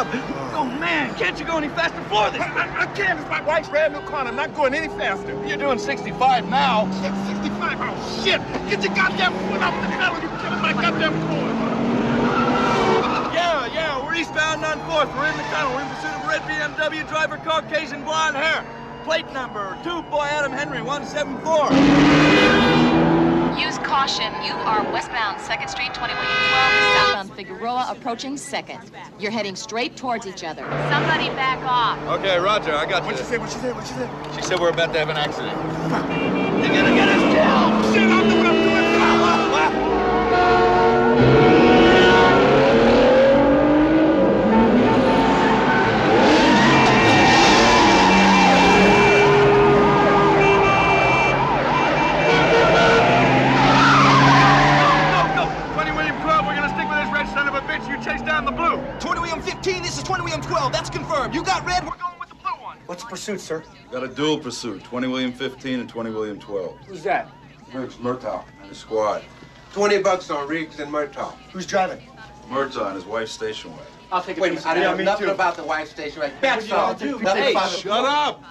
up. Oh, man, can't you go any faster? Floor this. I can't. It's my wife's brand new car, and I'm not going any faster. You're doing 65 now. 65? Oh, shit. Get your goddamn foot off the pedal. You're killing my goddamn cord. Yeah, we're eastbound on 4th. We're in the tunnel. We're in pursuit of a red BMW driver, Caucasian, blonde hair. Plate number 2 Boy Adam Henry 174. Use caution. You are westbound 2nd Street, 2112, southbound Figueroa, approaching 2nd. You're heading straight towards each other. Somebody back off. Okay, Roger, I got you. What'd she say? She said we're about to have an accident. You're gonna get us killed! Shit, I know what I'm doing now! This is 20 William 12. That's confirmed. You got red? We're going with the blue one. What's the pursuit, sir? Got a dual pursuit, 20 William 15 and 20 William 12. Who's that? Riggs Murtaugh and his squad. $20 on Riggs and Murtaugh. Who's driving? Murtaugh and his wife's station wagon. I'll take it. Wait, I know nothing about the wife's station wagon. That's all. Hey, shut up!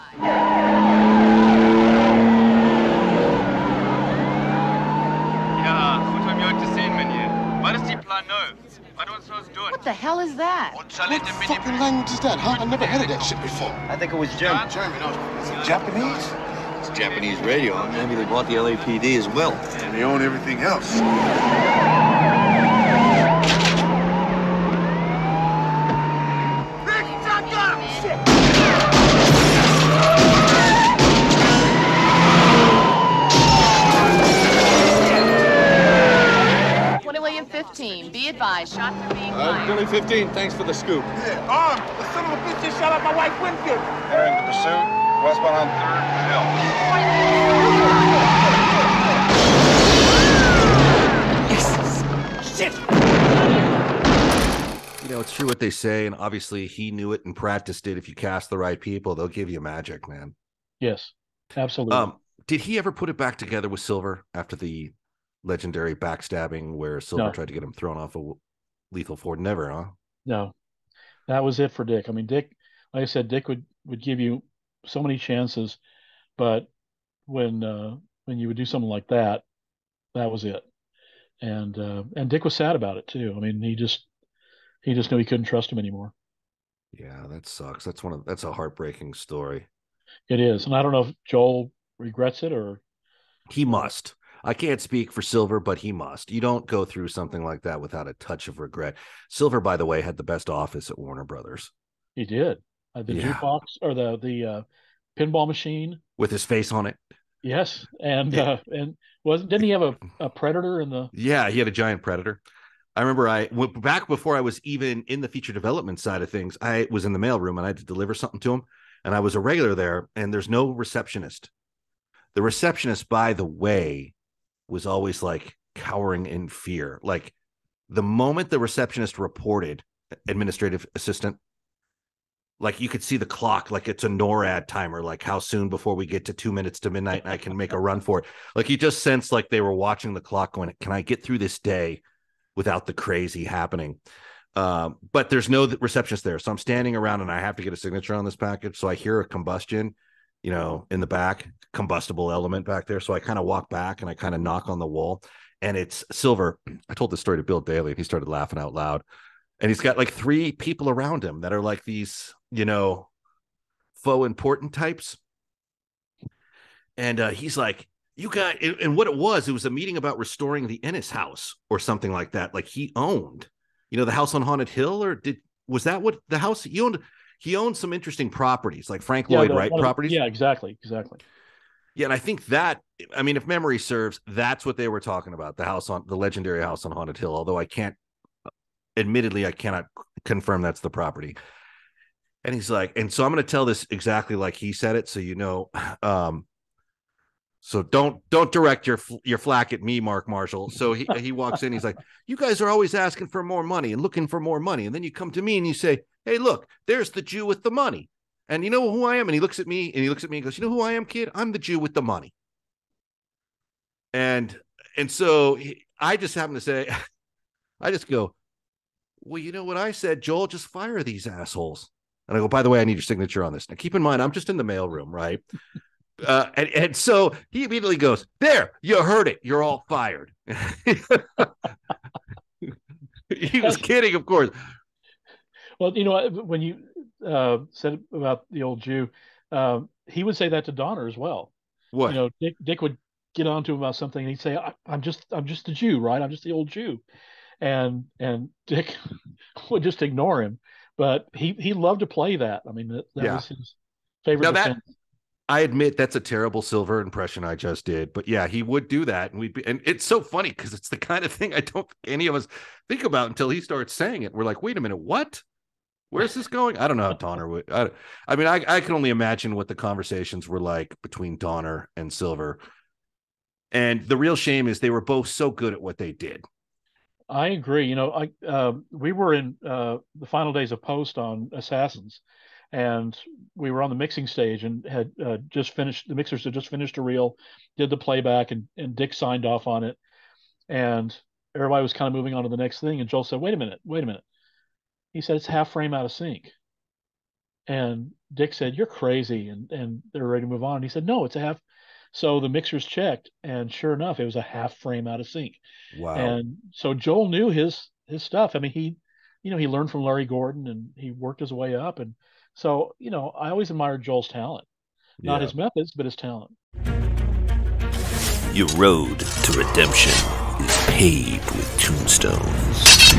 Ja, goed om jou te zien, meneer. Wat is die plan nou? Wat ons ons doen? What the hell is that? What fucking language is that, huh? I never heard of that shit before. I think it was German. Japanese? It's Japanese radio. Maybe they bought the LAPD as well. And they own everything else. Be advised, shots are being fired. Billy 15, thanks for the scoop. Yeah, armed. The son of a bitch just shot up my wife's windshield. Entering the pursuit, westbound on 3rd, Hill. Shit! You know, it's true what they say, and obviously he knew it and practiced it. If you cast the right people, they'll give you magic, man. Yes, absolutely. Did he ever put it back together with Silver after the legendary backstabbing where Silver tried to get him thrown off a lethal Ford? Never, huh? No, that was it for Dick. I mean, Dick, like I said, Dick would give you so many chances, but when you would do something like that, that was it. And Dick was sad about it too. I mean, he just knew he couldn't trust him anymore. Yeah, that sucks. That's a heartbreaking story. It is, and I don't know if Joel regrets it or he must. I can't speak for Silver, but he must. You don't go through something like that without a touch of regret. Silver, by the way, had the best office at Warner Brothers. He did. The jukebox or the pinball machine with his face on it. Yes, and didn't he have a predator in the? Yeah, he had a giant predator. I remember back before I was even in the feature development side of things, I was in the mailroom and I had to deliver something to him, and I was a regular there, and there's no receptionist. The receptionist, by the way, was always like cowering in fear. Like the moment the receptionist reported administrative assistant, like you could see the clock, like it's a NORAD timer, like how soon before we get to 2 minutes to midnight and I can make a run for it. Like you just sensed like they were watching the clock going, can I get through this day without the crazy happening? But there's no receptionist there. So I'm standing around and I have to get a signature on this package. So I hear a combustion, you know, in the back, combustible element back there. So I kind of walk back and I kind of knock on the wall, and it's Silver. I told this story to Bill Daly and he started laughing out loud, and he's got like 3 people around him that are like these, you know, faux important types. And he's like, you got, and what it was a meeting about restoring the Ennis house or something like that. Like he owned, you know, the house on Haunted Hill, or was that what the house he owned? He owned some interesting properties, like Frank Lloyd Wright properties. Yeah, exactly. Yeah, and I think that, I mean, if memory serves, that's what they were talking about, the legendary house on Haunted Hill, although I cannot confirm that's the property. And he's like, and so I'm going to tell this exactly like he said it, so you know, so don't direct your flack at me, Mark Marshall. So he walks in, he's like, you guys are always asking for more money and looking for more money, and then you come to me and you say, hey, look, there's the Jew with the money. And you know who I am? And he looks at me and goes, you know who I am, kid? I'm the Jew with the money. And so I just happen to say, I just go, well, you know what I said, Joel, just fire these assholes. And I go, by the way, I need your signature on this. Now, keep in mind, I'm just in the mailroom, right? And so he immediately goes, there, you heard it. You're all fired. He was kidding, of course. Well, you know, when you said about the old Jew, he would say that to Donner as well. What? You know, Dick would get on to him about something, and he'd say, I'm just the Jew, right? I'm just the old Jew. And Dick would just ignore him. But he loved to play that. I mean, that was his favorite defense. I admit that's a terrible Silver impression I just did, but yeah, he would do that, and it's so funny because it's the kind of thing I don't think any of us think about until he starts saying it. We're like, wait a minute, what? Where's this going? I don't know how Donner would. I mean, I can only imagine what the conversations were like between Donner and Silver. And the real shame is they were both so good at what they did. I agree. You know, we were in the final days of post on Assassins. And we were on the mixing stage and had just finished. The mixers had just finished a reel, did the playback, and Dick signed off on it. And everybody was kind of moving on to the next thing. And Joel said, wait a minute. He said, it's half frame out of sync. And Dick said, you're crazy. And they're ready to move on. And he said, no, it's a half. So the mixers checked. And sure enough, it was a half frame out of sync. Wow. And so Joel knew his stuff. I mean, he learned from Larry Gordon and he worked his way up. And so, you know, I always admired Joel's talent, not his methods, but his talent. Your road to redemption is paved with tombstones.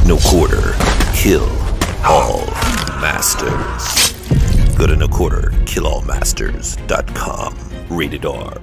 No quarter, kill all masters. Go to noquarterkillallmasters.com. Rated R.